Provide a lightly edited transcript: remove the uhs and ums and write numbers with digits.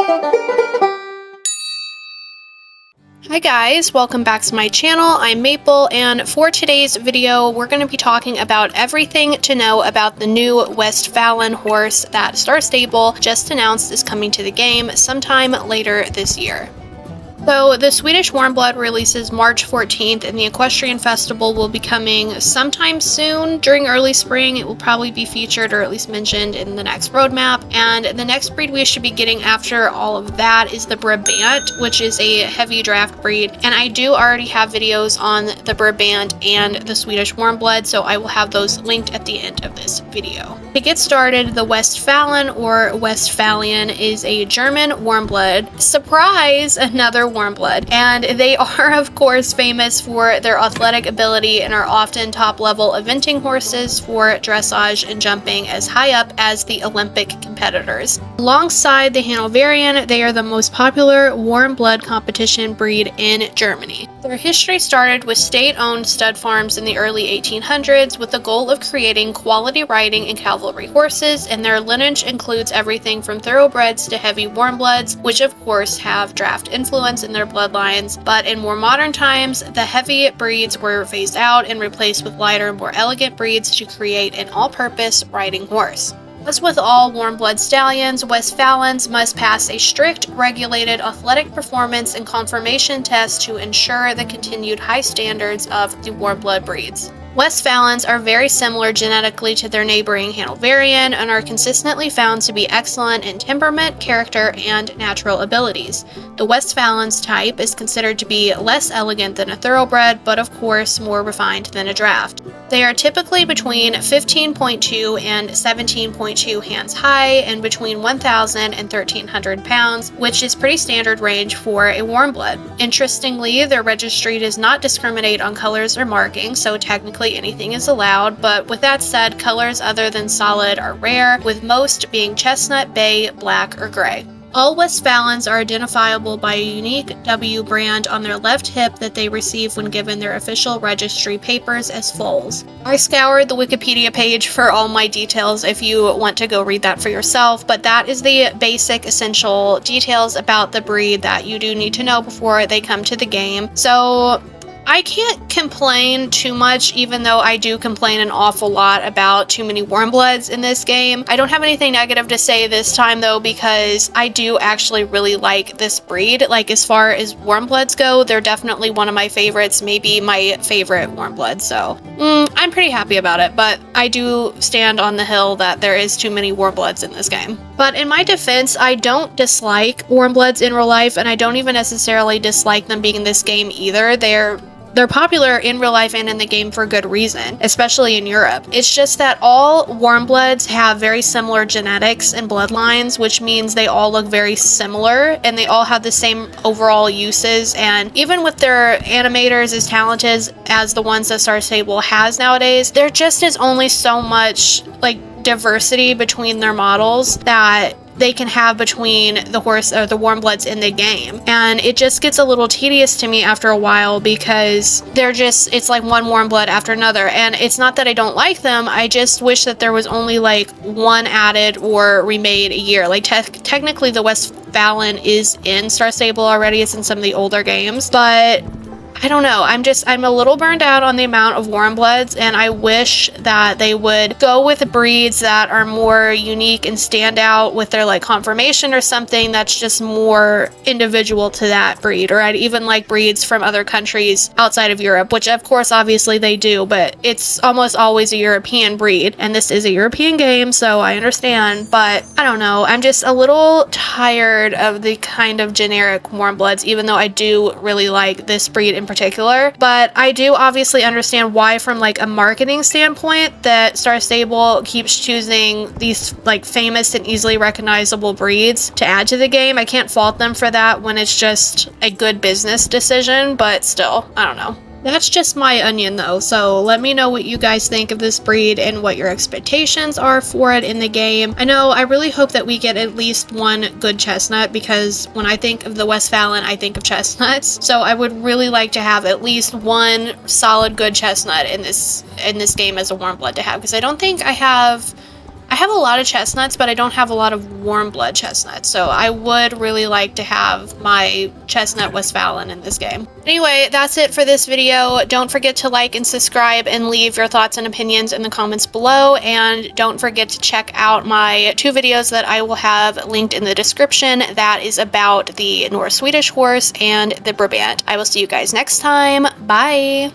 Hi guys, welcome back to my channel. I'm Maple, and for today's video we're going to be talking about everything to know about the new Westphalian horse that Star Stable just announced is coming to the game sometime later this year. So the Swedish Warmblood releases March 14th, and the Equestrian Festival will be coming sometime soon during early spring. It will probably be featured or at least mentioned in the next roadmap. And the next breed we should be getting after all of that is the Brabant, which is a heavy draft breed. And I do already have videos on the Brabant and the Swedish Warmblood, so I will have those linked at the end of this video. To get started, the Westphalen or Westphalian is a German Warmblood. Surprise! Another Warmblood, and they are of course famous for their athletic ability and are often top level eventing horses for dressage and jumping as high up as the Olympic competitors. Alongside the Hanoverian, they are the most popular Warmblood competition breed in Germany. Their history started with state-owned stud farms in the early 1800s with the goal of creating quality riding and cavalry horses, and their lineage includes everything from thoroughbreds to heavy warmbloods, which of course have draft influence in their bloodlines, but in more modern times, the heavy breeds were phased out and replaced with lighter, more elegant breeds to create an all-purpose riding horse. As with all warm-blood stallions, Westphalians must pass a strict, regulated athletic performance and conformation test to ensure the continued high standards of the warm-blood breeds. Westphalians are very similar genetically to their neighboring Hanoverian and are consistently found to be excellent in temperament, character, and natural abilities. The Westphalians type is considered to be less elegant than a thoroughbred, but of course more refined than a draft. They are typically between 15.2 and 17.2 hands high and between 1,000 and 1,300 pounds, which is pretty standard range for a warmblood. Interestingly, their registry does not discriminate on colors or markings, so technically anything is allowed, but with that said, colors other than solid are rare, with most being chestnut, bay, black, or gray. All Westphalians are identifiable by a unique W brand on their left hip that they receive when given their official registry papers as foals. I scoured the Wikipedia page for all my details if you want to go read that for yourself, but that is the basic essential details about the breed that you do need to know before they come to the game. So I can't complain too much, even though I do complain an awful lot about too many warmbloods in this game. I don't have anything negative to say this time though, because I do actually really like this breed. Like, as far as warmbloods go, they're definitely one of my favorites, maybe my favorite warmblood, so I'm pretty happy about it, but I do stand on the hill that there is too many warmbloods in this game. But in my defense, I don't dislike warmbloods in real life, and I don't even necessarily dislike them being in this game either. They're popular in real life and in the game for good reason, especially in Europe. It's just that all warmbloods have very similar genetics and bloodlines, which means they all look very similar and they all have the same overall uses. And even with their animators as talented as the ones that Star Stable has nowadays, there just is only so much diversity between their models that they can have between the horse or the warmbloods in the game, and it just gets a little tedious to me after a while because it's like one warmblood after another. And it's not that I don't like them, I just wish that there was only one added or remade a year. Technically the Westphalen is in Star Stable already, it's in some of the older games, but I don't know, I'm a little burned out on the amount of warmbloods, and I wish that they would go with breeds that are more unique and stand out with their conformation or something that's just more individual to that breed. Or I'd even like breeds from other countries outside of Europe, which of course obviously they do, but it's almost always a European breed, and this is a European game, so I understand. But I don't know, I'm just a little tired of the kind of generic warmbloods, even though I do really like this breed in particular. But I do obviously understand why, from a marketing standpoint, that Star Stable keeps choosing these famous and easily recognizable breeds to add to the game. I can't fault them for that when it's just a good business decision, but still, I don't know. That's just my onion though, so let me know what you guys think of this breed and what your expectations are for it in the game. I know I really hope that we get at least one good chestnut, because when I think of the Westphalen, I think of chestnuts. So I would really like to have at least one solid good chestnut in this game as a warm blood to have, because I don't think I have I have a lot of chestnuts, but I don't have a lot of warm blood chestnuts, so I would really like to have my chestnut Westphalen in this game. Anyway, that's it for this video. Don't forget to like and subscribe and leave your thoughts and opinions in the comments below, and don't forget to check out my 2 videos that I will have linked in the description that is about the Norse Swedish horse and the Brabant. I will see you guys next time. Bye!